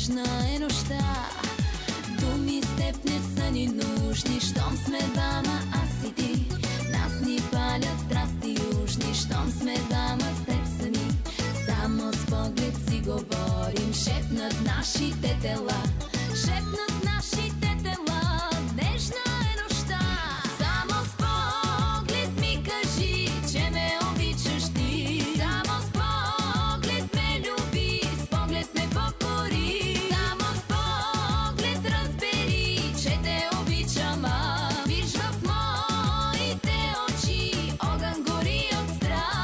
нежна е нощта. Думи с теб не са ни нужни, щом сме двама, аз и ти. Нас ни палят страсти южни, щом сме двама, с теб сами. Само с поглед си говорим, шепнат нашите тела, шепнат нашите тела, нежна е нощта. Само с поглед ми кажи, че ме обичаш ти. Само с поглед ме люби, с поглед ме покори. Само с поглед разбери, че те обичам, а виж в моите очи огън гори от страст.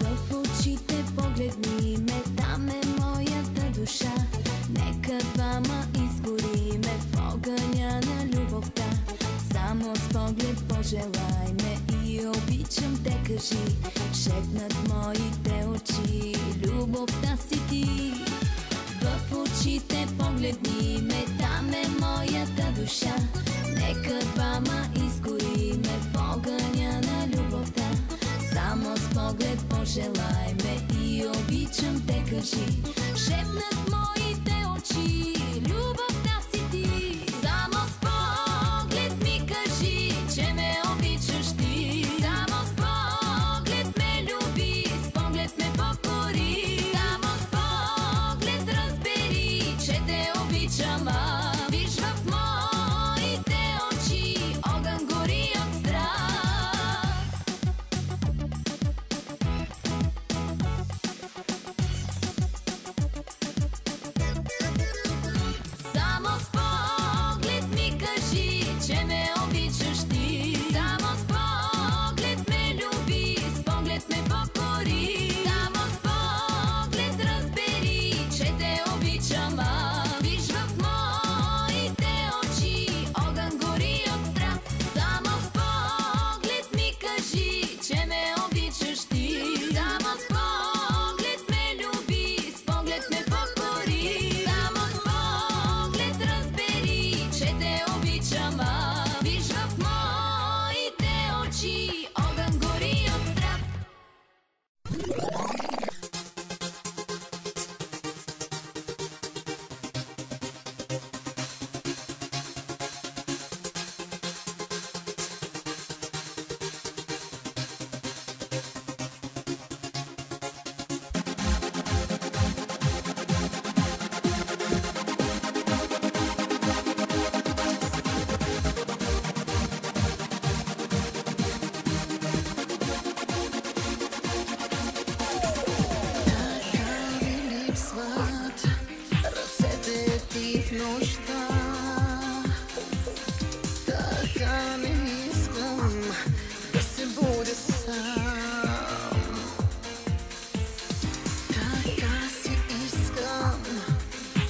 В очите погледни ме, там е моята душа. Нека двама изгориме в огъня на любовта. Само с поглед пожелай ме и обичам те кажи, шепнат моите очи, любовта си ти. В очите погледни ме, там е моята душа. Нека двама изгориме в огъня на любовта. Само с поглед пожелай ме и обичам те кажи, шепнат моите очи, любовта си ти. Само с поглед ми кажи, че ме обичаш ти. Само с поглед ме люби, с поглед ме покори. Само с поглед разбери, че те обичам, а виж в моите очи огън гори от страст. Само с поглед ми кажи, че ме обичаш ти. Само с поглед ме люби, с поглед ме покори. Само с поглед разбери, че те обичам, а виж в моите очи огън гори от страст. Само с поглед ми кажи, че ме обичаш ти. Само с поглед ме люби, с поглед ме покори. Само с поглед разбери, че те обичам, а виж в моите очи огън гори от страст. Ръцете ти в нощта, така не искам да се будя сам. Така си искам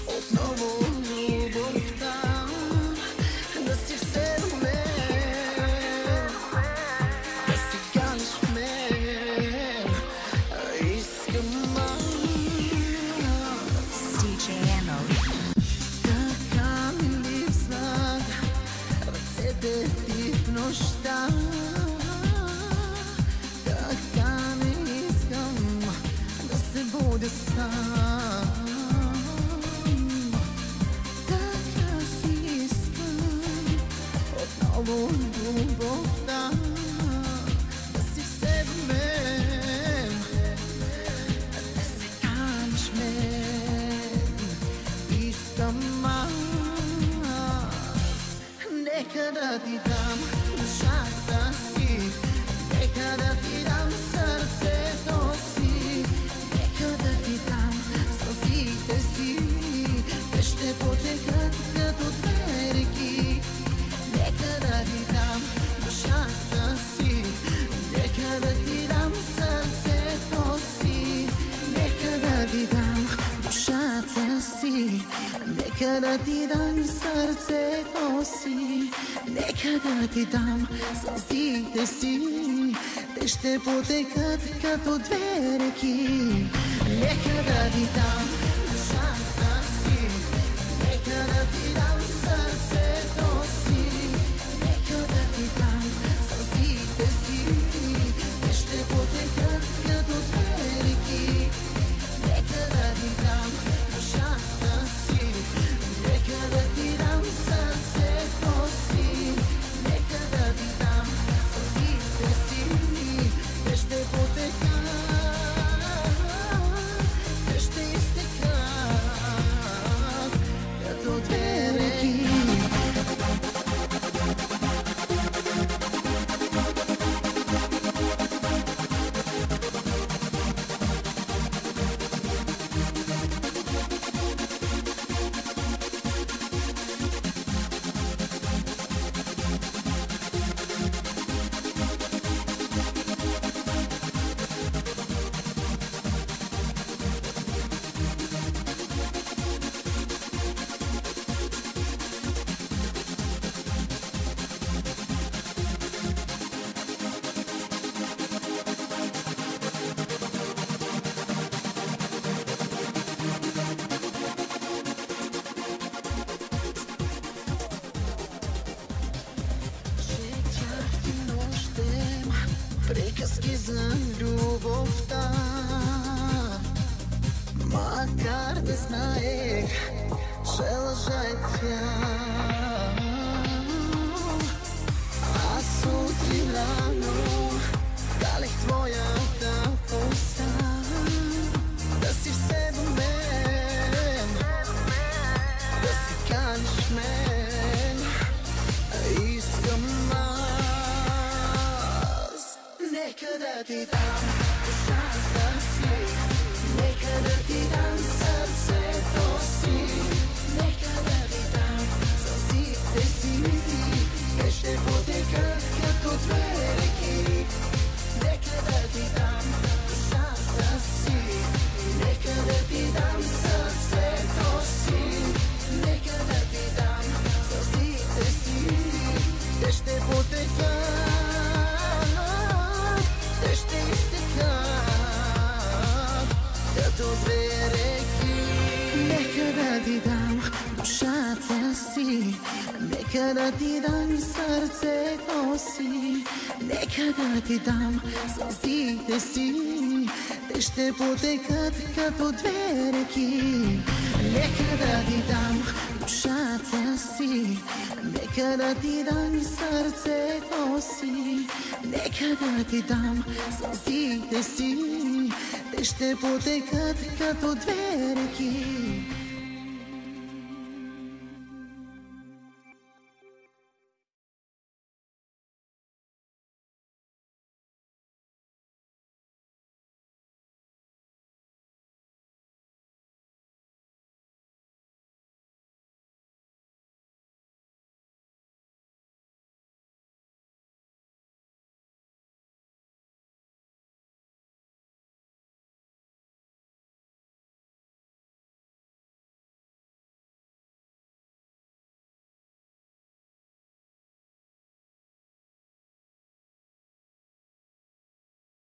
отново любовта да си все в мен, да си ганеш в мен. Искам аз така ми липсват ръцете ти в нощта. Така не искам да се будя сам. Така си искам отново любовта да си все в мен, да се канеш в мен. Искам аз, нека да ти дам душата си, нека да ти дам сърцето си, нека да ти дам сълзите си, те ще потекат като две реки. Нека да ти дам душата си, нека да ти дам сърцето си, нека да ти дам душата си, нека да ти дам сърцето си, Нека да ти дам сълзите си, те ще потекат като две реки. Нека да ти дам душата си, нека да ти дам сърцето си, нека да ти дам сълзите си, те ще потекат като две реки. Нека да ти дам душата си, нека да ти дам сърцето си, нека да ти дам сълзите си, те ще потекат, те ще изтекат като две реки. Приказки за любовта, макар да знаех, че лъжа е тя. Аз сутрин рано далех твоята уста, да си все до мен, да си каниш мен. Искам нека да ти дам душата си, нека да ти дам сърцето си, нека да ти дам сълзите си, те ще потекат като две реки. Нека да ти дам душата си, нека да ти дам сърцето си, нека да ти дам сълзите си, те ще потекат, те ще изтекат като две реки. Нека да ти дам душата си, нека да ти дам сърцето си, нека да ти дам сълзите си, те ще потекат като две реки. Нека да ти дам душата си, нека да ти дам сърцето си, нека да ти дам сълзите си, те ще потекат като две реки.